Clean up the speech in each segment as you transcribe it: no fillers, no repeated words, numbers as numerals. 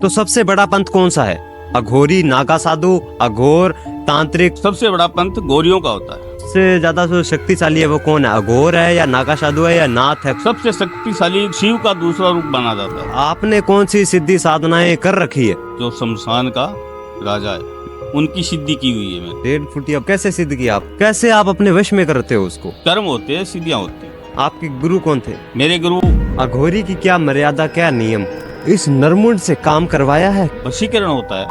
तो सबसे बड़ा पंथ कौन सा है? अघोरी, नागा साधु, अघोर, तांत्रिक? सबसे बड़ा पंथ गौरियों का होता है। सबसे ज्यादा जो शक्तिशाली है वो कौन है? अघोर है या नागा साधु है या नाथ है? सबसे शक्तिशाली शिव का दूसरा रूप माना जाता है। आपने कौन सी सिद्धि साधनाएं कर रखी है? जो शमशान का राजा है उनकी सिद्धि की हुई है मैंने। 1.5 फुट अब कैसे सिद्ध किया आप? कैसे आप अपने वश में करते हो उसको? कर्म होते हैं, सिद्धियां होती हैं। आपके गुरु कौन थे? मेरे गुरु अघोरी की क्या मर्यादा, क्या नियम? इस नरमुंड से काम करवाया है? वशीकरण होता है,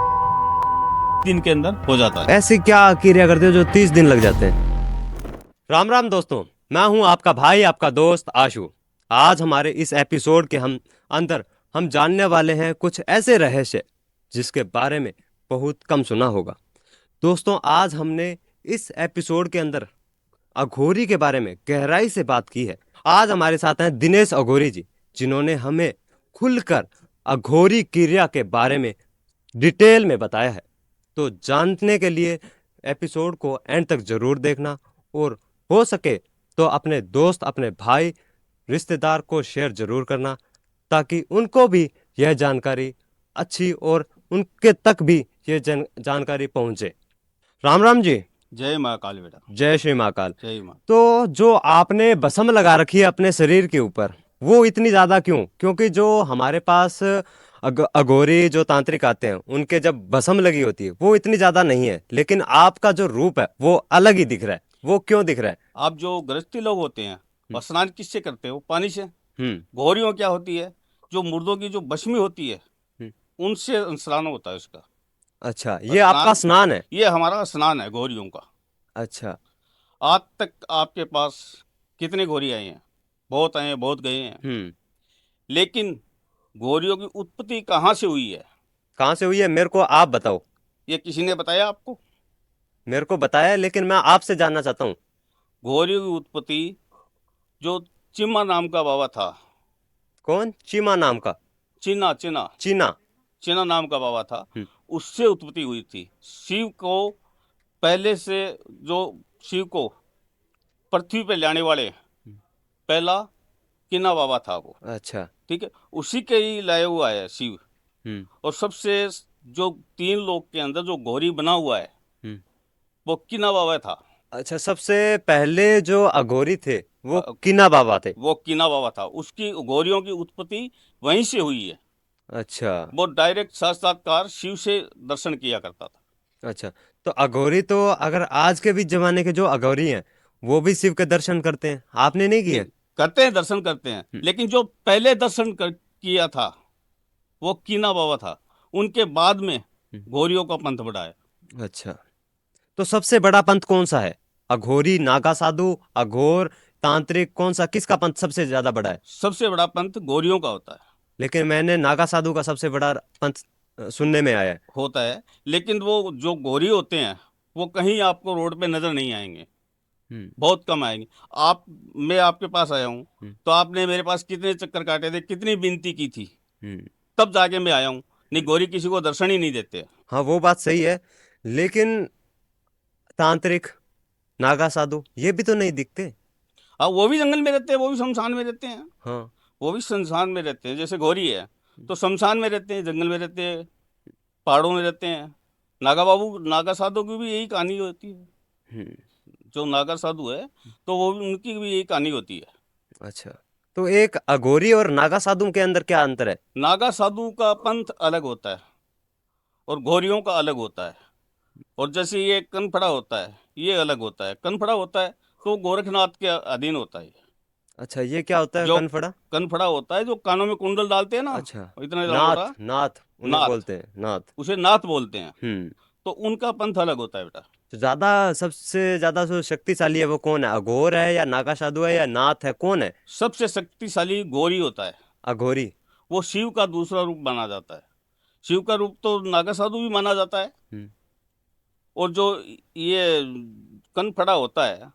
दिन के अंदर हो जाता है। ऐसी क्या क्रिया करते हो जो 30 दिन लग जाते हैं? राम राम दोस्तों, मैं हूं आपका भाई, आपका दोस्त आशु। आज हमारे इस एपिसोड के अंदर हम जानने वाले हैं कुछ ऐसे रहस्य जिसके बारे में बहुत कम सुना होगा। दोस्तों, आज हमने इस एपिसोड के अंदर अघोरी के बारे में गहराई से बात की है। आज हमारे साथ हैं दिनेश अघोरी जी, जिन्होंने हमें खुलकर अघोरी क्रिया के बारे में डिटेल में बताया है। तो जानने के लिए एपिसोड को एंड तक जरूर देखना, और हो सके तो अपने दोस्त, अपने भाई, रिश्तेदार को शेयर जरूर करना, ताकि उनको भी यह जानकारी अच्छी और उनके तक भी ये जानकारी पहुंचे। राम राम जी। जय माँ काली बेटा। जय श्री महाकाल। जय माँ। तो जो आपने भस्म लगा रखी है अपने शरीर के ऊपर, वो इतनी ज्यादा क्यों? क्योंकि जो हमारे पास अघोरी जो तांत्रिक आते हैं उनके जब भस्म लगी होती है वो इतनी ज्यादा नहीं है, लेकिन आपका जो रूप है वो अलग ही दिख रहा है। वो क्यों दिख रहा है? आप जो गृहस्थी लोग होते हैं वो स्नान किससे करते हो? पानी से। हम्म। गौरियों क्या होती है? जो मुर्दों की जो भस्मी होती है हम्म। उनसे स्नान होता है उसका। अच्छा, और ये आपका स्नान है? ये हमारा स्नान है गौरियों का। अच्छा। आज तक आपके पास कितने गौरी आए हैं? बहुत आए हैं, बहुत गए हैं। हम्म। लेकिन गौरियों की उत्पत्ति कहाँ से हुई है? कहाँ से हुई है मेरे को आप बताओ। ये किसी ने बताया आपको? मेरे को बताया है, लेकिन मैं आपसे जानना चाहता हूँ। गौरियों की उत्पत्ति जो चिम्मा नाम का बाबा था। कौन? चीमा नाम का? चिना चिना चीना? चिना नाम का बाबा था। हम्म। उससे उत्पत्ति हुई थी शिव को। पहले से जो शिव को पृथ्वी पे लाने वाले पहला किना बाबा था वो। अच्छा। ठीक है, उसी के ही लाया हुआ है शिव। हम्म। और सबसे जो 3 लोक के अंदर जो गौरी बना हुआ है हम्म। वो किना बाबा था। अच्छा, सबसे पहले जो अघोरी थे वो अ, किना बाबा थे? वो किना बाबा था। उसकी गौरियों की उत्पत्ति वहीं से हुई है। अच्छा। वो डायरेक्ट साक्षात्कार शिव से दर्शन किया करता था। अच्छा, तो अघोरी तो अगर आज के भी जमाने के जो अघोरी हैं वो भी शिव के दर्शन करते हैं, आपने नहीं किए? नहीं, करते हैं, दर्शन करते हैं, लेकिन जो पहले किया था वो कीना बाबा था। उनके बाद में गौरियों का पंथ बढ़ा है। अच्छा, तो सबसे बड़ा पंथ कौन सा है? अघोरी, नागा साधु, अघोर, तांत्रिक, कौन सा, किसका पंथ सबसे ज्यादा बड़ा है? सबसे बड़ा पंथ गौरियों का होता है। लेकिन मैंने नागा साधु का सबसे बड़ा पंथ सुनने में आया है। होता है, लेकिन वो जो गौरी होते हैं वो कहीं आपको रोड पे नजर नहीं आएंगे। हम्म। बहुत कम आएंगे। आप मैं आपके पास आया हूँ हम्म। तो आपने मेरे पास कितने चक्कर काटे थे, कितनी विनती की थी, हम्म। तब जाके मैं आया हूँ। नहीं, गौरी किसी को दर्शन ही नहीं देते। हाँ, वो बात सही है, लेकिन तांत्रिक, नागा साधु ये भी तो नहीं दिखते। हाँ, वो भी जंगल में रहते हैं, वो भी शमशान में रहते हैं। हाँ। वो भी शमशान में रहते हैं। जैसे गौरी है तो शमशान में रहते हैं, जंगल में रहते हैं, पहाड़ों में रहते हैं। नागा साधु की भी यही कहानी होती है। हम्म। जो नागा साधु है तो वो भी, उनकी भी यही कहानी होती है। अच्छा, तो एक अघोरी और नागा साधु के अंदर क्या अंतर है? नागा साधु का पंथ अलग होता है और गौरियों का अलग होता है। और जैसे ये कनफड़ा होता है, ये अलग होता है। कनफड़ा होता है तो गोरखनाथ के अधीन होता है। अच्छा, ये क्या होता है जो कनफड़ा? कनफड़ा होता है जो कानों में कुंडल डालते हैं ना, अच्छा। इतना मोटा। नाथ, नाथ उन्हें नाथ, बोलते हैं, नाथ। उसे नाथ बोलते हैं। हम्म। तो उनका पंथ अलग होता है बेटा। तो ज्यादा, सबसे ज्यादा जो शक्तिशाली है वो कौन है? अघोर है या नागा साधु है या नाथ है, कौन है? सबसे शक्तिशाली गौरी होता है। अघोरी। वो शिव का दूसरा रूप माना जाता है। शिव का रूप तो नागा साधु भी माना जाता है। हम्म। और जो ये कनफड़ा होता है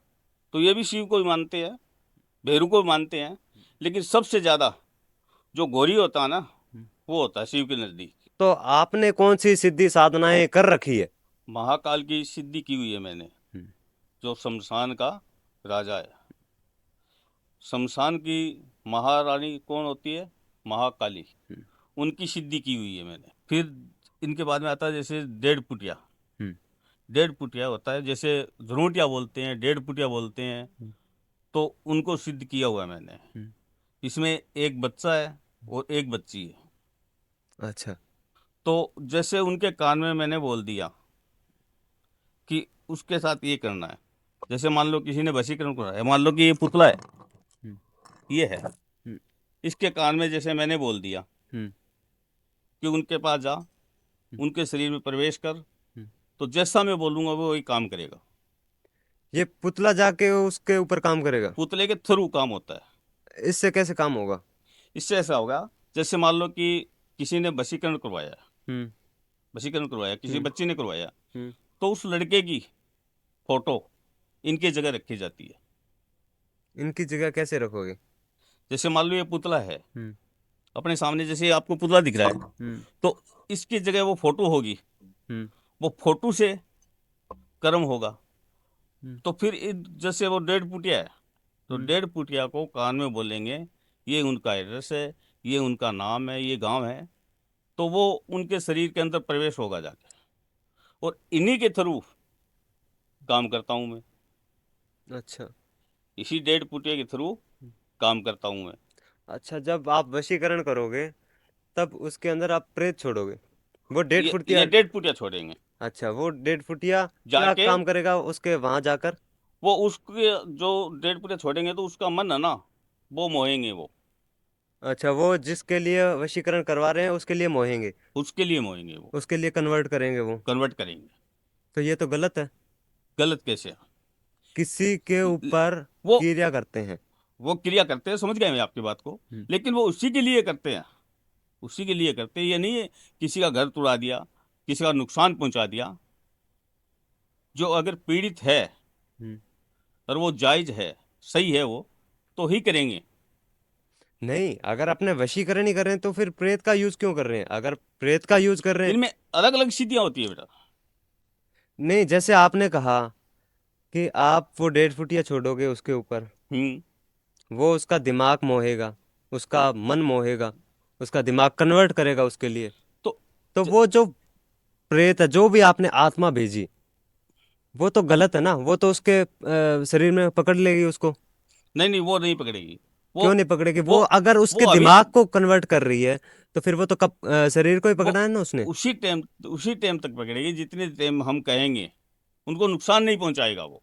तो ये भी शिव को ही मानते हैं, भैरू को भी मानते हैं। लेकिन सबसे ज्यादा जो गौरी होता है ना, वो होता है शिव के नजदीक। तो आपने कौन सी सिद्धि साधनाएं कर रखी है? महाकाल की सिद्धि की हुई है मैंने। हम्म। जो शमशान का राजा है। शमशान की महारानी कौन होती है? महाकाली। हम्म। उनकी सिद्धि की हुई है मैंने। फिर इनके बाद में आता है जैसे 1.5 फुटिया। हम्म 1.5 फुटिया होता है, जैसे झरोटिया बोलते हैं, 1.5 फुटिया बोलते हैं। हम्म तो उनको सिद्ध किया हुआ है मैंने। हम्म। इसमें एक बच्चा है और एक बच्ची है। अच्छा। तो जैसे उनके कान में मैंने बोल दिया कि उसके साथ ये करना है। जैसे मान लो किसी ने वशीकरण करा है, मान लो कि ये पुतला है, हम्म ये है, हम्म इसके कान में जैसे मैंने बोल दिया हम्म कि उनके पास जा, हम्म उनके शरीर में प्रवेश कर, हम्म। तो जैसा मैं बोलूंगा वो वही काम करेगा। ये पुतला जाके उसके ऊपर काम करेगा? पुतले के थ्रू काम होता है। इससे कैसे काम होगा? इससे ऐसा होगा, जैसे मान लो कि किसी ने वशीकरण करवाया, हम्म वशीकरण करवाया, किसी हम्म बच्चे ने करवाया, हम्म। तो उस लड़के की फोटो इनकी जगह रखी जाती है। इनकी जगह कैसे रखोगे? जैसे मान लो ये पुतला है, हम्म अपने सामने जैसे आपको पुतला दिख रहा है, हम्म तो इसकी जगह वो फोटो होगी, हम्म वो फोटो से कर्म होगा। हम्म तो फिर जैसे वो 1.5 फुटिया है, तो हम्म। 1.5 फुटिया को कान में बोलेंगे, ये उनका एड्रेस है, ये उनका नाम है, ये गांव है। तो वो उनके शरीर के अंदर प्रवेश होगा जाके, और इन्हीं के थ्रू काम करता हूँ मैं। अच्छा। इसी 1.5 फुटिया के थ्रू काम करता हूँ मैं। अच्छा, जब आप वशीकरण करोगे तब उसके अंदर आप प्रेत छोड़ोगे? वो 1.5 फुटिया? ये 1.5 फुटिया छोड़ेंगे अच्छा, वो 1.5 फुटिया क्या जाके। काम करेगा उसके वहां जाकर? वो उसके जो 1.5 फुटिया छोड़ेंगे तो उसका मन है ना, वो मोहेंगे वो, अच्छा, वो जिसके लिए वशीकरण करवा रहे हैं उसके लिए मोहेंगे? उसके लिए मोहेंगे वो, उसके लिए कन्वर्ट करेंगे वो? कन्वर्ट करेंगे। तो ये तो गलत है। गलत कैसे? किसी के ऊपर वो क्रिया करते हैं। वो क्रिया करते हैं, समझ गए मैं आपकी बात को। हम्म लेकिन वो उसी के लिए करते हैं, उसी के लिए करते हैं। ये नहीं है किसी का घर तुड़ा दिया, किसी का नुकसान पहुंचा दिया। जो अगर पीड़ित है हम्म। और वो जायज है, सही है वो, तो ही करेंगे। नहीं, अगर अपने वशीकरण ही कर रहे हैं तो फिर प्रेत का यूज क्यों कर रहे हैं? अगर प्रेत का यूज कर रहे हैं। इनमें अलग अलग स्थितियां होती है बेटा। नहीं, जैसे आपने कहा कि आप वो 1.5 फुटिया छोड़ोगे उसके ऊपर, हम्म। वो उसका दिमाग मोहेगा, उसका मन मोहेगा, उसका दिमाग कन्वर्ट करेगा उसके लिए। तो तो ज, वो जो प्रेत है, जो भी आपने आत्मा भेजी, वो तो गलत है ना? वो तो उसके शरीर में पकड़ लेगी उसको। नहीं नहीं, वो नहीं पकड़ेगी। वो क्यों नहीं पकड़ेगी? वो वो अगर वो उसके अभी दिमाग को कन्वर्ट कर रही है तो फिर वो तो कब शरीर को ही वो पकड़ा है ना उसने। उसी टाइम तक पकड़ेगी जितने टाइम हम कहेंगे। उनको नुकसान नहीं पहुंचाएगा वो,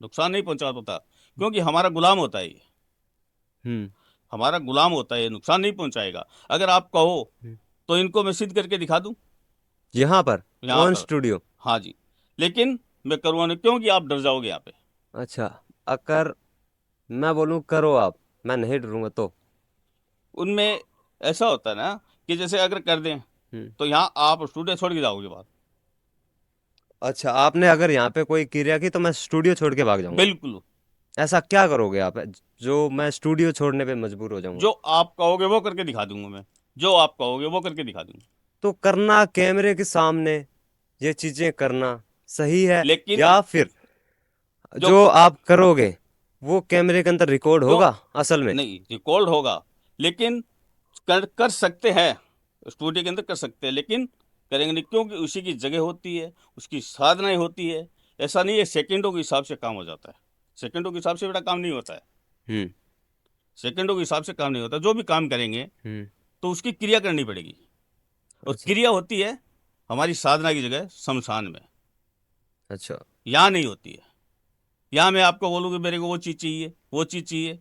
नुकसान नहीं पहुंचा पाता, क्योंकि हमारा गुलाम होता है ये, हम्म हमारा गुलाम होता है, नुकसान नहीं पहुंचाएगा। अगर आप कहो हम्म। तो इनको मैं सिद्ध करके दिखा दूं यहाँ पर यहाँ ऑन पर। स्टूडियो? हाँ जी, लेकिन मैं करूँगा नहीं, क्योंकि आप डर जाओगे यहाँ पे। अच्छा, अगर मैं बोलूँ करो आप, मैं नहीं डरूंगा तो? उनमें ऐसा होता है ना कि जैसे अगर कर दें हम्म। तो यहाँ आप स्टूडियो छोड़ के जाओगे बाहर। अच्छा, आपने अगर यहाँ पे कोई क्रिया की तो मैं स्टूडियो छोड़ के भाग जाऊंगा? बिल्कुल। ऐसा क्या करोगे आप जो मैं स्टूडियो छोड़ने पे मजबूर हो जाऊंगा? जो आप कहोगे वो करके दिखा दूंगा मैं, जो आप कहोगे वो करके दिखा दूंगा। तो करना कैमरे के सामने ये चीजें करना सही है, लेकिन या फिर जो जो आप करोगे वो कैमरे के अंदर रिकॉर्ड जो होगा असल में? नहीं, रिकॉर्ड होगा, लेकिन कर सकते हैं, स्टूडियो के अंदर कर सकते हैं, लेकिन करेंगे नहीं, क्योंकि उसी की जगह होती है, उसकी साधनाएं होती है। ऐसा नहीं है सेकंडों के हिसाब से काम हो जाता है। सेकंडों के हिसाब से बेटा काम नहीं होता है। हम्म सेकंडों के हिसाब से काम नहीं होता। जो भी काम करेंगे हम्म। तो उसकी क्रिया करनी पड़ेगी, और अच्छा क्रिया होती है हमारी साधना की जगह शमशान में। अच्छा। यहाँ नहीं होती है। यहाँ मैं आपको बोलूँ कि मेरे को वो चीज़ चाहिए, वो चीज़ चाहिए,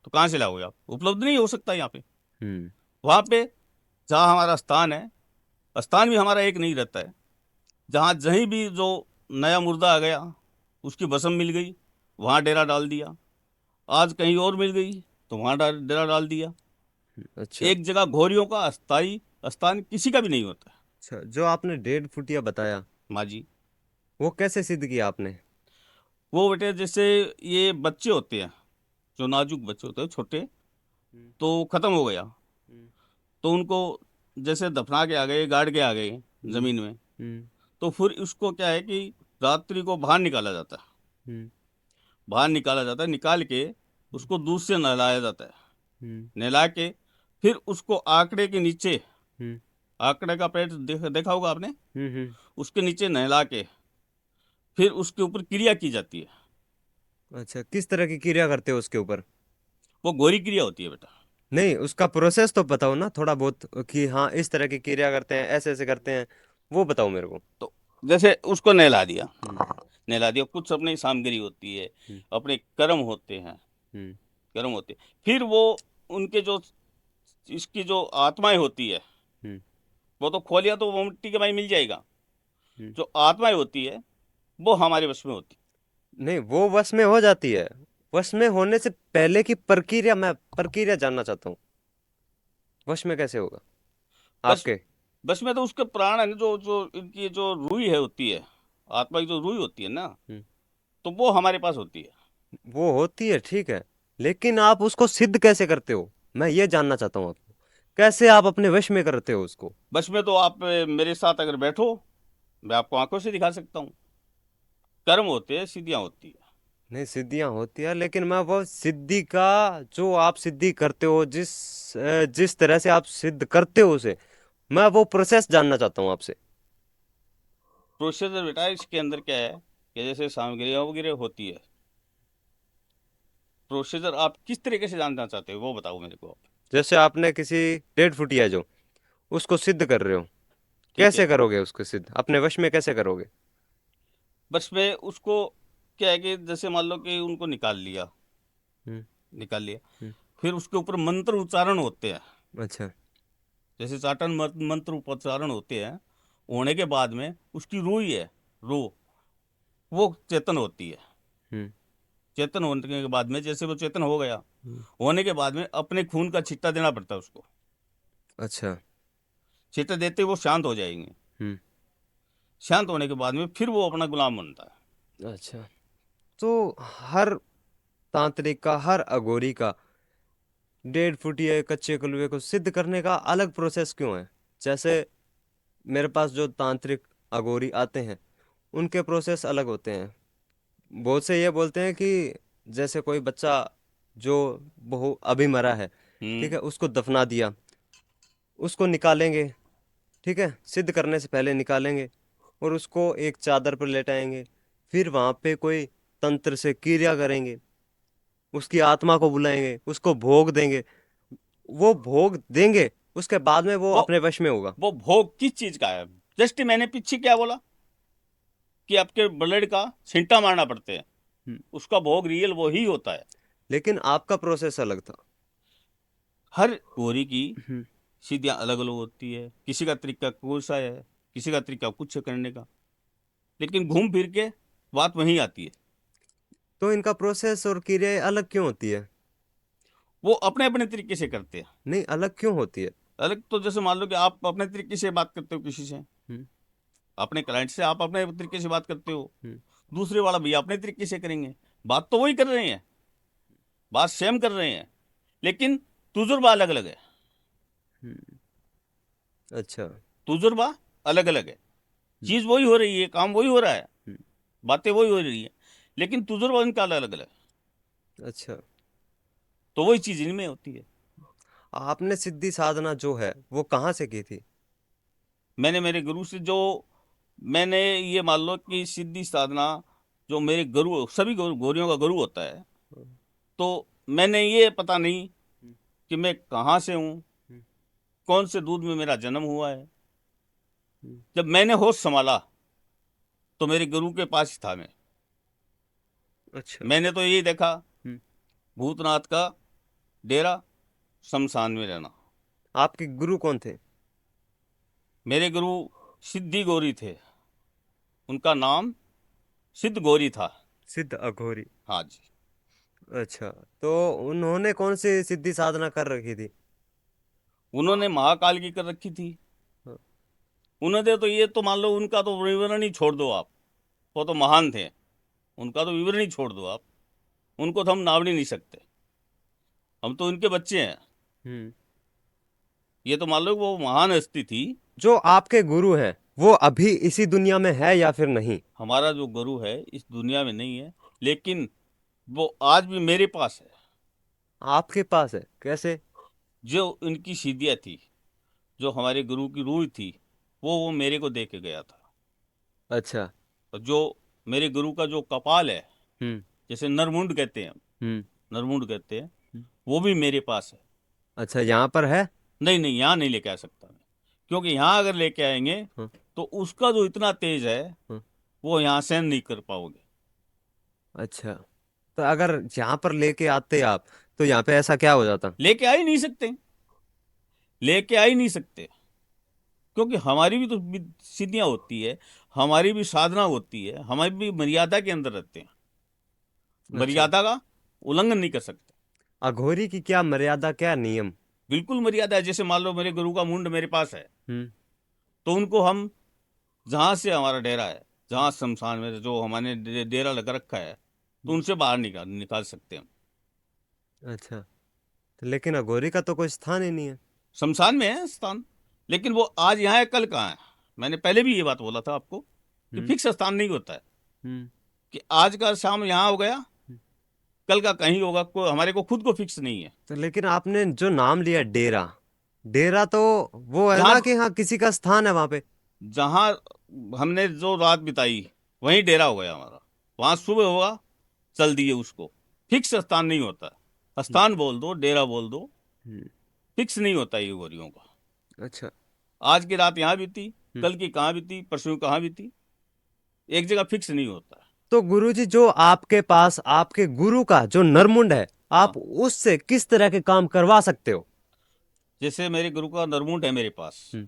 तो कहाँ से लाओगे आप? उपलब्ध नहीं हो सकता यहाँ पे। हम्म वहाँ पे जहाँ हमारा स्थान है, स्थान भी हमारा एक नहीं रहता है। जहाँ जहीं भी जो नया मुर्दा आ गया, उसकी भस्म मिल गई, वहाँ डेरा डाल दिया। आज कहीं और मिल गई तो वहाँ डेरा डाल दिया। अच्छा एक जगह घोरियों का अस्थाई स्थान किसी का भी नहीं होता है। अच्छा। जो आपने 1.5 फुटिया बताया, माँ जी, वो कैसे सिद्ध किया आपने? वो बेटे जैसे ये बच्चे होते हैं, जो नाजुक बच्चे होते हैं छोटे, हम्म तो ख़त्म हो गया, हम्म तो उनको जैसे दफना के आ गए, गाड़ के आ गए हम्म ज़मीन में, हम्म तो फिर उसको क्या है कि रात्रि को बाहर निकाला जाता है। हम्म बाहर निकाला जाता है, निकाल के उसको दूध से नहलाया जाता है। हम्म नहला के फिर उसको आंकड़े के नीचे हम्म आकड़े का पेड़ देखा होगा आपने। हम्म। उसके नीचे नहला के फिर उसके ऊपर क्रिया की जाती है। अच्छा, किस तरह की क्रिया करते हो उसके ऊपर? वो गौरी क्रिया होती है बेटा। नहीं, उसका प्रोसेस तो बताओ ना थोड़ा बहुत, कि हाँ इस तरह की क्रिया करते हैं, ऐसे ऐसे करते हैं, वो बताओ मेरे को। तो जैसे उसको नहला दिया, हम्म। नहला दिया, कुछ अपनी सामग्री होती है, हम्म। अपने कर्म होते हैं, हम्म। कर्म होते हैं। फिर वो उनके जो इसकी जो आत्माएं होती है, हम्म। वो तो खोलिया तो वो मिट्टी के भाई मिल जाएगा। हम्म। जो आत्माएं होती है वो हमारे वश में होती नहीं, वो वश में हो जाती है। वश में होने से पहले की प्रक्रिया, मैं प्रक्रिया जानना चाहता हूँ। वश में कैसे होगा है। बस आपके? बस में तो उसके प्राण है ना, जो जो इनकी जो रूही है होती है, आत्मा की जो रूही होती है ना, हम्म। तो वो हमारे पास होती है। वो होती है, ठीक है। लेकिन आप उसको सिद्ध कैसे करते हो, मैं ये जानना चाहता हूँ आपको। कैसे आप अपने वश में करते हो उसको? बस में तो आप मेरे साथ अगर बैठो, मैं आपको आंखों से दिखा सकता हूँ। कर्म होते हैं, सिद्धियां होती है। नहीं, सिद्धियां होती है, लेकिन मैं वो सिद्धि का, जो आप सिद्धि करते हो, जिस तरह से आप सिद्ध करते हो उसे, मैं वो प्रोसेस जानना चाहता हूँ आपसे। प्रोसीजर बेटा इसके अंदर क्या है कि जैसे सामग्रियां वगैरह होती है, प्रोसीजर आप किस तरीके से जानना चाहते हो वो बताओ मेरे को आप। जैसे आपने किसी डेड फुटिया जो, उसको सिद्ध कर रहे हो, ठीक कैसे है। करोगे उसको सिद्ध, अपने वश में कैसे करोगे? बस में उसको क्या है कि जैसे मान लो कि उनको निकाल लिया, हम्म। निकाल लिया, हम्म। फिर उसके ऊपर मंत्र उच्चारण होते हैं। अच्छा। जैसे चाटन मंत्र उच्चारण होते हैं, होने के बाद में उसकी रूह ही है, रूह वो चेतन होती है। हम्म। चेतन होने के बाद में जैसे वो चेतन हो गया, हम्म। होने के बाद में अपने खून का छिट्टा देना पड़ता है उसको। अच्छा। छिट्टा देते ही वो शांत हो जाएंगे। हम्म। शांत होने के बाद में फिर वो अपना गुलाम बनता है। अच्छा, तो हर तांत्रिक का, हर अघोरी का, डेढ़ फुटिया कच्चे कलवे को सिद्ध करने का अलग प्रोसेस क्यों है? जैसे मेरे पास जो तांत्रिक अघोरी आते हैं, उनके प्रोसेस अलग होते हैं। बहुत से ये बोलते हैं कि जैसे कोई बच्चा जो बहु अभी मरा है, ठीक हम्म। है, उसको दफना दिया, उसको निकालेंगे, ठीक है, सिद्ध करने से पहले निकालेंगे, और उसको एक चादर पर लेटाएंगे। फिर वहां पे कोई तंत्र से क्रिया करेंगे, उसकी आत्मा को बुलाएंगे, उसको भोग देंगे। वो भोग देंगे, उसके बाद में वो वो अपने वश में होगा। वो भोग किस चीज का है? जस्ट मैंने पीछे क्या बोला कि आपके ब्लड का छिंटा मारना पड़ते हैं, हम्म। उसका भोग रियल वो ही होता है। लेकिन आपका प्रोसेस अलग था। हर गोरी की हम्म। सीधियाँ अलग अलग होती है, किसी का तरीका कोई सा है, किसी का तरीका कुछ करने का, लेकिन घूम फिर के बात वहीं आती है। तो इनका प्रोसेस और क्रियाएं अलग क्यों होती है? वो अपने अपने तरीके से करते हैं। नहीं, अलग क्यों होती है? अलग तो जैसे मान लो कि आप अपने तरीके से बात करते हो किसी से, हम्म। अपने क्लाइंट से आप अपने तरीके से बात करते हो, हम्म। दूसरे वाला भी अपने तरीके से करेंगे। बात तो वही कर रहे हैं, बात सेम कर रहे हैं, लेकिन तुजुर्बा अलग अलग है। हम्म। अच्छा। तुजुर्बा अलग अलग है। हम्म। चीज वही हो रही है, काम वही हो रहा है, हम्म। बातें वही हो रही है, लेकिन तुजुर्बा इनका अलग अलग है। अच्छा, तो वही चीज इनमें होती है। आपने सिद्धि साधना जो है वो कहाँ से की थी? मैंने मेरे गुरु से जो, मैंने ये मान लो कि सिद्धि साधना जो मेरे गुरु, सभी गोरियों का गुरु होता है, हम्म। तो मैंने ये पता नहीं कि मैं कहाँ से हूँ, हम्म। कौन से दूध में मेरा जन्म हुआ है। हम्म। जब मैंने होश संभाला तो मेरे गुरु के पास ही था मैं। अच्छा। मैंने तो यही देखा, हम्म। भूतनाथ का डेरा, शमशान में रहना। आपके गुरु कौन थे? मेरे गुरु सिद्धि गौरी थे, उनका नाम सिद्ध गौरी था। सिद्ध अघोरी। हाँ जी। अच्छा, तो उन्होंने कौन सी सिद्धि साधना कर रखी थी? उन्होंने महाकाल की कर रखी थी। हाँ। उन्होंने तो ये तो मान लो उनका तो विवरण ही छोड़ दो आप, वो तो महान थे, उनका तो विवरण ही छोड़ दो आप, उनको तो हम नाम ही नहीं सकते, हम तो उनके बच्चे हैं। हम्म। ये तो मान लो वो महान हस्ती थी। जो आपके गुरु हैं, वो अभी इसी दुनिया में है या फिर नहीं? हमारा जो गुरु है इस दुनिया में नहीं है, लेकिन वो आज भी मेरे पास है। आपके पास है, कैसे? जो इनकी सीधियाँ थी जो हमारे गुरु की रूह थी वो मेरे को दे के गया था। अच्छा। और जो मेरे गुरु का जो कपाल है, हम्म। जैसे नरमुंड कहते हैं, हम्म। नरमुंड कहते हैं, वो भी मेरे पास है। अच्छा, यहाँ पर है। नहीं नहीं, यहाँ नहीं लेके आ सकता मैं, क्योंकि यहाँ अगर लेके आएंगे हाँ। तो उसका जो इतना तेज है हाँ। वो यहाँ सहन नहीं कर पाओगे। अच्छा, तो अगर यहाँ पर लेके आते आप तो यहाँ पे ऐसा क्या हो जाता? लेके आ ही नहीं सकते, लेके आ ही नहीं सकते, क्योंकि हमारी भी तो सिद्धियां होती है, हमारी भी साधना होती है, हमारी भी मर्यादा के अंदर रहते हैं, अच्छा, मर्यादा का उल्लंघन नहीं कर सकते। अघोरी की क्या मर्यादा, क्या नियम? बिल्कुल मर्यादा है। जैसे मान लो मेरे गुरु का मुंड मेरे पास है, हम्म। तो उनको हम जहां से हमारा डेरा है, जहां शमशान में जो हमारे डेरा लगा रखा है, तो उनसे बाहर निकाल निकाल सकते हैं हम। अच्छा, तो लेकिन अघोरी का तो कोई स्थान ही नहीं है। शमशान में है स्थान, लेकिन वो आज यहाँ है कल कहाँ है। मैंने पहले भी ये बात बोला था आपको कि हम्म। फिक्स स्थान नहीं होता है, हम्म। कि आज का शाम यहाँ हो गया, कल का कहीं होगा, कोई हमारे को खुद को फिक्स नहीं है। तो लेकिन आपने जो नाम लिया डेरा, डेरा तो वो है जहाँ ना कि हाँ किसी का स्थान है वहां पे। जहाँ हमने जो रात बिताई वहीं डेरा हो गया हमारा, वहां सुबह होगा, चल दिए उसको। फिक्स स्थान नहीं होता है, हम्म। स्थान बोल दो, डेरा बोल दो, हम्म। फिक्स नहीं होता ये गोरियों का। अच्छा। आज की रात यहाँ बीती, हम्म। कल की कहाँ बीती, परसों कहाँ बीती, एक जगह फिक्स नहीं होता है। तो गुरुजी, जो आपके पास आपके गुरु का जो नरमुंड है, आप हाँ, उससे किस तरह के काम करवा सकते हो? जैसे मेरे गुरु का नरमुंड है मेरे पास, हम्म।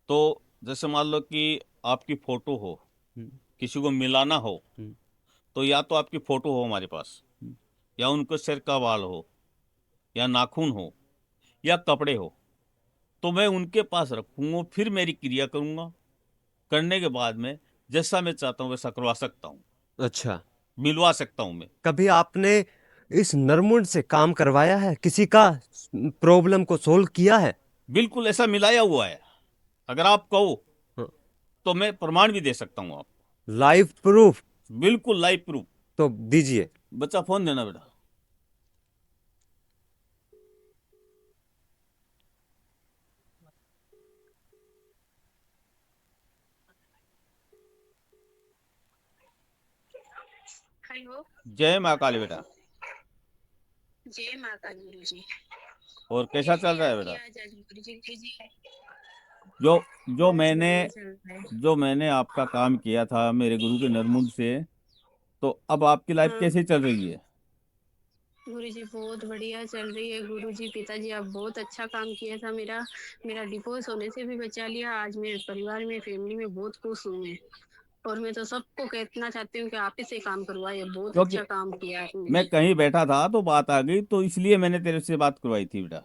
तो जैसे मान लो कि आपकी फोटो हो, हम्म। किसी को मिलाना हो, हम्म। तो या तो आपकी फोटो हो हमारे पास, हम्म। या उनको सिर का बाल हो, या नाखून हो, या कपड़े हो, तो मैं उनके पास रखूंगा, फिर मेरी क्रिया करूंगा। करने के बाद में जैसा मैं चाहता हूँ वैसा करवा सकता हूँ, अच्छा, मिलवा सकता हूँ मैं। कभी आपने इस नरमुंड से काम करवाया है, किसी का प्रॉब्लम को सोल्व किया है? बिल्कुल ऐसा मिलाया हुआ है, अगर आप कहो हाँ। तो मैं प्रमाण भी दे सकता हूँ आपको। Live proof? बिल्कुल लाइव प्रूफ। तो दीजिए। बच्चा फोन देना बेटा। हेलो। जय माँ काली बेटा। जय माता गुरु जी। और कैसा कैसे चल रहा याद है बेटा? किया आज गुरु जी है? जो जो बस मैंने बढ़िया चल रहा है। जो मैंने आपका काम किया था मेरे गुरु के नरमुंड से, तो अब आपकी लाइफ हाँ कैसे चल रही है? गुरु जी बहुत बढ़िया चल रही है। गुरु जी पिताजी आप बहुत अच्छा काम किया था। मेरा मेरा डिवोर्स होने से भी बचा लिया। आज मेरे परिवार में फैमिली में बहुत खुश हूँ मैं। और मैं तो सबको कहना चाहती हूँ कि आप ही से काम करवाइए। बहुत क्योंकि अच्छा काम किया आपने। मैं कहीं बैठा था तो बात आ गई, तो इसलिए मैंने तेरे से बात करवाई थी बेटा।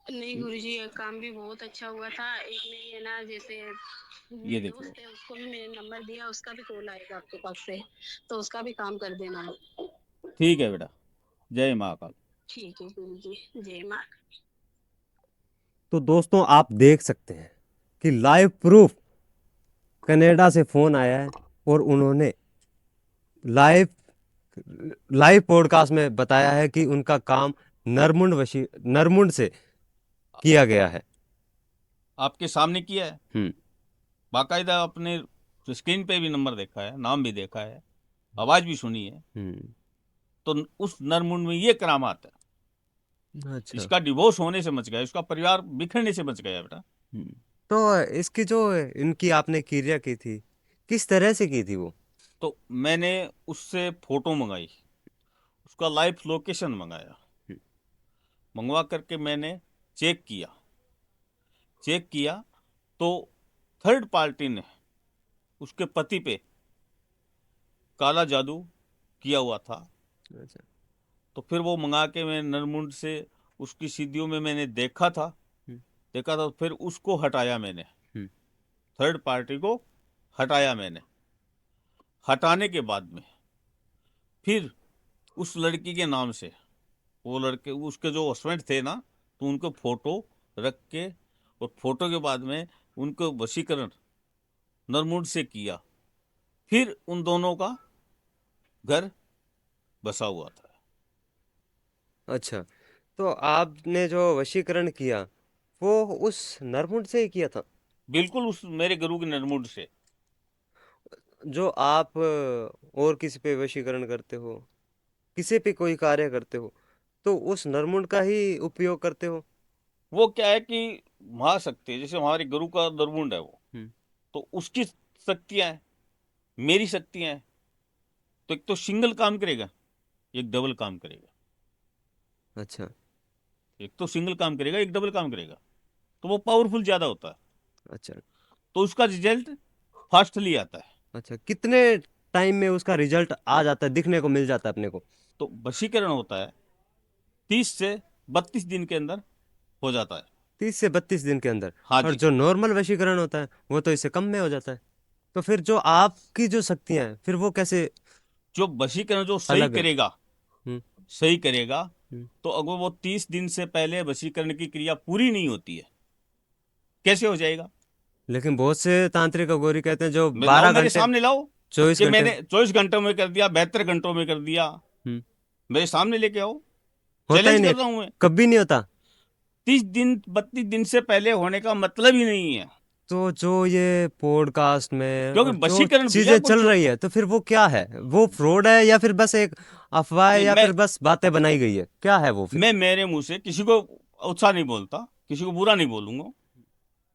नहीं गुरु जी, ये काम भी बहुत अच्छा हुआ था। एक मेरी है ना, जैसे ये मेरी देखो, दोस्त है, उसको भी मैंने नंबर दिया, उसका भी कॉल आएगा आपके पास से, तो उसका भी काम कर देना। ठीक है बेटा। जय माँ काल। ठीक है गुरु जी। जय माँ। तो दोस्तों, आप देख सकते हैं कि लाइव प्रूफ कनाडा से फोन आया है, और उन्होंने लाइव लाइव पॉडकास्ट में बताया है कि उनका काम नरमुंड से किया गया है। आपके सामने किया है, हम्म। बाकायदा अपने स्क्रीन पे भी नंबर देखा है, नाम भी देखा है, आवाज भी सुनी है। हम्म। तो उस नरमुंड में ये करामात है। अच्छा। इसका डिवोर्स होने से बच गया, इसका परिवार बिखरने से बच गया बेटा। हम्म। तो इसकी जो इनकी आपने क्रिया की थी, किस तरह से की थी वो? तो मैंने उससे फोटो मंगाई, उसका लाइव लोकेशन मंगाया, मंगवा करके मैंने चेक किया, चेक किया, तो थर्ड पार्टी ने उसके पति पे काला जादू किया हुआ था। अच्छा। तो फिर वो मंगा के मैं नरमुंड से उसकी सीढ़ियों में मैंने देखा था, हम्म। तो फिर उसको हटाया मैंने, हम्म। थर्ड पार्टी को हटाया मैंने। हटाने के बाद में फिर उस लड़की के नाम से, वो लड़के उसके जो हस्बैंड थे ना, तो उनको फोटो रख के, और फोटो के बाद में उनको वशीकरण नरमुंड से किया। फिर उन दोनों का घर बसा हुआ था। अच्छा, तो आपने जो वशीकरण किया, वो उस नरमुंड से ही किया था बिल्कुल उस मेरे गुरु के निर्मुड से। जो आप और किसी पे वशीकरण करते हो, किसी पे कोई कार्य करते हो, तो उस नरमुंड का ही उपयोग करते हो? वो क्या है कि महाशक्ति है, जैसे हमारे गुरु का निर्मुंड है वो, हम्म। तो उसकी शक्तियां हैं, मेरी शक्तियां हैं। तो एक तो सिंगल काम करेगा, एक डबल काम करेगा। अच्छा। एक तो सिंगल काम करेगा, एक डबल काम करेगा, तो वो पावरफुल ज्यादा होता है। अच्छा। तो उसका रिजल्ट फास्टली आता है। अच्छा, कितने टाइम में उसका रिजल्ट आ जाता है, दिखने को मिल जाता है अपने को? तो वशीकरण होता है 30 से 32 दिन के अंदर हो जाता है। 30 से 32 दिन के अंदर? हाँ और जी। जो नॉर्मल वशीकरण होता है वो तो इससे कम में हो जाता है। तो फिर जो आपकी जो शक्तियां हैं फिर वो कैसे जो वशीकरण जो सही अलग है? करेगा, हम्म। सही करेगा, हम्म। तो अगर वो 30 दिन से पहले वशीकरण की क्रिया पूरी नहीं होती है, कैसे हो जाएगा? लेकिन बहुत से तांत्रिक अघोरी कहते हैं जो लाओ, बारह मेरे घंटे सामने लाओ, 24 घंटे। मैंने 24 घंटों में कर दिया, 72 घंटों में कर दिया। हम्म। मेरे सामने लेके आओ, होता ही चैलेंज नहीं कर है, रहा हूं मैं। कभी नहीं होता। 30 दिन 32 दिन से पहले होने का मतलब ही नहीं है। तो जो ये पॉडकास्ट में क्योंकि और जो वशीकरण भैया चीजें कुछ चल रही है तो फिर वो क्या है? वो फ्रॉड है या फिर बस एक अफवाह है नहीं, या मैं फिर बस बातें बनाई गई है? क्या है वो फिर? मैं मेरे मुंह से किसी को अच्छा नहीं बोलता, किसी को बुरा नहीं बोलूंगा,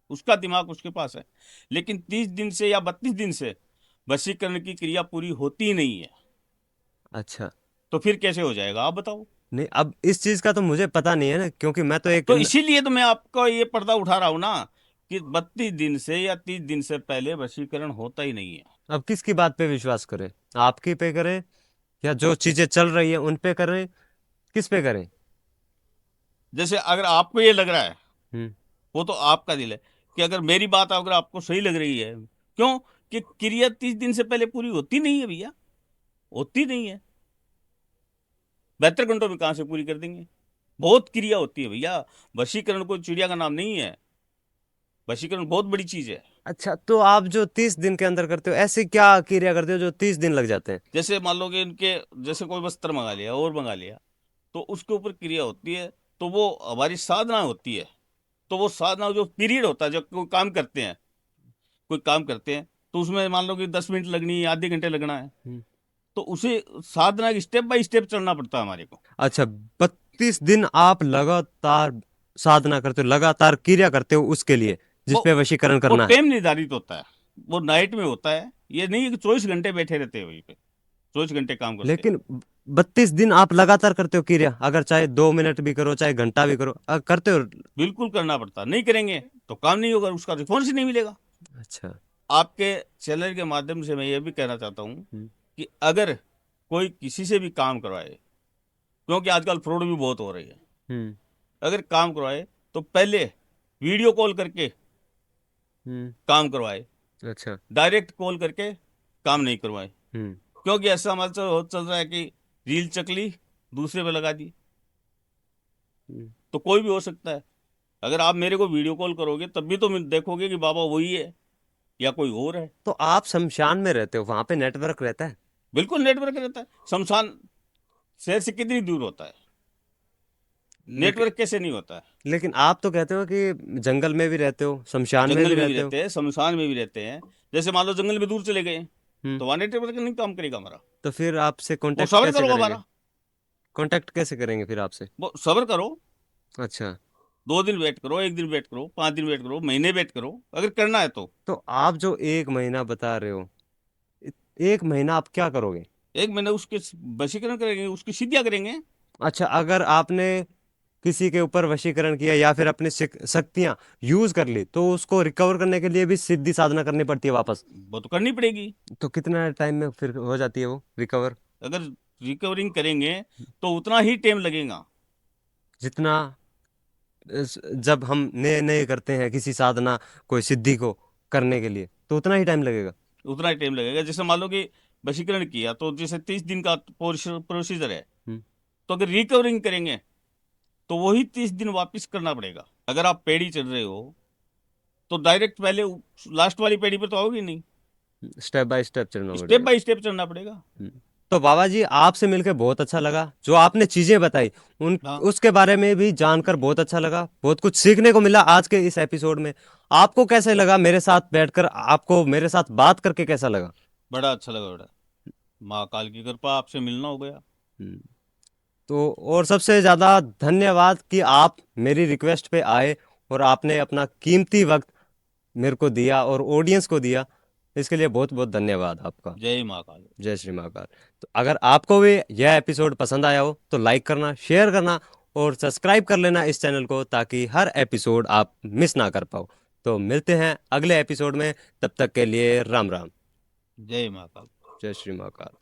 उसका दिमाग उसके पास है। लेकिन 30 दिन से या 32 दिन से वशीकरण की क्रिया पूरी होती ही नहीं है, अच्छा। तो फिर कैसे हो जाएगा आप बताओ? नहीं, अब इस चीज का तो मुझे पता नहीं है ना, क्योंकि मैं तो एक तो इसीलिए तो मैं आपको ये पर्दा उठा रहा हूं ना, कि 32 दिन से या 30 दिन से पहले वशीकरण होता ही नहीं है। अब किसकी बात पे विश्वास करें? आपकी पे करें या जो चीजें चल रही है उन पे करें? किस पे करें? जैसे अगर आपको ये लग रहा है, हम्म। वो तो आपका दिल है, कि अगर मेरी बात अगर आपको सही लग रही है, क्यों? कि क्रिया 30 दिन से पहले पूरी होती नहीं है भैया, होती नहीं है। 72 घंटों में कहां से पूरी कर देंगे? बहुत क्रिया होती है भैया। वशीकरण कोई चिड़िया का नाम नहीं है, वशीकरण बहुत बड़ी चीज है। अच्छा, तो आप जो 30 दिन के अंदर करते हो, ऐसी क्या क्रिया करते हो जो 30 दिन लग जाते हैं? जैसे मान लो कि इनके, जैसे कोई वस्त्र मंगा लिया और मंगा लिया, तो उसके ऊपर क्रिया होती है, तो वो हमारी साधना होती है। तो वो साधना जो पीरियड होता है, जब कोई काम करते हैं, कोई काम करते हैं, तो उसमें मान लो कि 10 मिनट लगनी है, आधे घंटे लगना है, हम्म। तो उसे साधना स्टेप बाय स्टेप चलना पड़ता है हमारे को। अच्छा, 32 दिन आप लगातार साधना करते हो, लगातार क्रिया करते हो उसके लिए वो जिसपे वशीकरण वो करना है? टाइम निर्धारित होता है, वो नाइट में होता है। ये नहीं है कि 24 घंटे बैठे रहते हैं वहीं पे, 24 घंटे काम करते हैं। लेकिन 32 दिन आप लगातार करते हो क्रिया, अगर चाहे 2 मिनट भी करो चाहे घंटा भी करो, करते हो? बिल्कुल करना पड़ता है, नहीं करेंगे तो काम नहीं होगा, उसका रिस्पॉन्स ही नहीं मिलेगा। अच्छा। आपके चैनल के माध्यम से मैं ये भी कहना चाहता हूँ हम्म। कि अगर कोई किसी से भी काम करवाए, क्योंकि आजकल फ्रॉड भी बहुत हो रही है, हम्म। अगर काम करवाए तो पहले वीडियो कॉल करके हम्म। काम करवाए, अच्छा। डायरेक्ट कॉल करके काम नहीं करवाए। हम्म। क्योंकि ऐसा हमारे साथ चल रहा है कि रील चकली दूसरे पे लगा दी, हम्म। तो कोई भी हो सकता है। अगर आप मेरे को वीडियो कॉल करोगे तब भी तो देखोगे कि बाबा वही है या कोई और है। तो आप शमशान में रहते हो, वहां पे नेटवर्क रहता है? बिल्कुल नेटवर्क रहता है। शमशान शहर से कितनी दूर होता है, लेकिन नेटवर्क कैसे नहीं होता है? लेकिन आप तो कहते हो कि जंगल में भी रहते हो, शमशान में भी जंगल में भी रहते हो। रहते हैं, शमशान में भी रहते हैं। जैसे मान लो जंगल में दूर चले गए, हम्म। तो वहां नेटवर्क नहीं काम करेगा हमारा। तो फिर आपसे वो कांटेक्ट सब्र कैसे करो करेंगे? हमारा, कांटेक्ट कैसे करेंगे फिर आपसे? वो सब्र करो। अच्छा। 2 दिन वेट करो, 1 दिन वेट करो, 5 दिन वेट करो, महीने वेट करो, अगर करना है तो। तो आप जो 1 महीना बता रहे हो, 1 महीना आप क्या करोगे? 1 महीने उसके वशीकरण करेंगे, उसकी सिद्धियां करेंगे। अच्छा, अगर आपने किसी के ऊपर वशीकरण किया या फिर अपनी शक्तियां यूज कर ली तो उसको रिकवर करने के लिए भी सिद्धि साधना करनी पड़ती है वापस? वो तो करनी पड़ेगी। तो कितना टाइम में फिर हो जाती है वो रिकवर? अगर रिकवरिंग करेंगे तो उतना ही टाइम लगेगा। जितना जब हम नए नए करते हैं किसी साधना, कोई सिद्धि को करने के लिए, तो उतना ही टाइम लगेगा? उतना ही टाइम लगेगा। जैसे मान लो कि वशीकरण किया, तो जैसे 30 दिन का प्रोसीजर है, हम्म। तो अगर रिकवरिंग करेंगे तो वही 30 दिन वापस करना पड़ेगा। अगर आप पेड़ी चढ़ रहे हो तो डायरेक्ट पहले लास्ट वाली पेड़ी पर तो आओगे नहीं, स्टेप बाय स्टेप चलना स्टेप पड़ेगा। बाय स्टेप चढ़ना पड़ेगा। हम्म। तो बाबा जी आपसे मिलकर बहुत अच्छा लगा, जो आपने चीजें बताई उन हाँ। उसके बारे में भी जानकर बहुत अच्छा लगा, बहुत कुछ सीखने को मिला आज के इस एपिसोड में। आपको कैसे लगा मेरे साथ बैठकर, आपको मेरे साथ बात करके कैसा लगा? बड़ा अच्छा लगा बेटा, माँ काल की कृपा, आपसे मिलना हो गया। हम्म। तो और सबसे ज्यादा धन्यवाद कि आप मेरी रिक्वेस्ट पे आए और आपने अपना कीमती वक्त मेरे को दिया और ऑडियंस को दिया। इसके लिए बहुत बहुत धन्यवाद आपका। जय माँ काल। जय श्री महाकाल। तो अगर आपको भी यह एपिसोड पसंद आया हो तो लाइक करना, शेयर करना और सब्सक्राइब कर लेना इस चैनल को, ताकि हर एपिसोड आप मिस ना कर पाओ। तो मिलते हैं अगले एपिसोड में, तब तक के लिए राम राम। जय माँ काल। जय श्री महाकाल।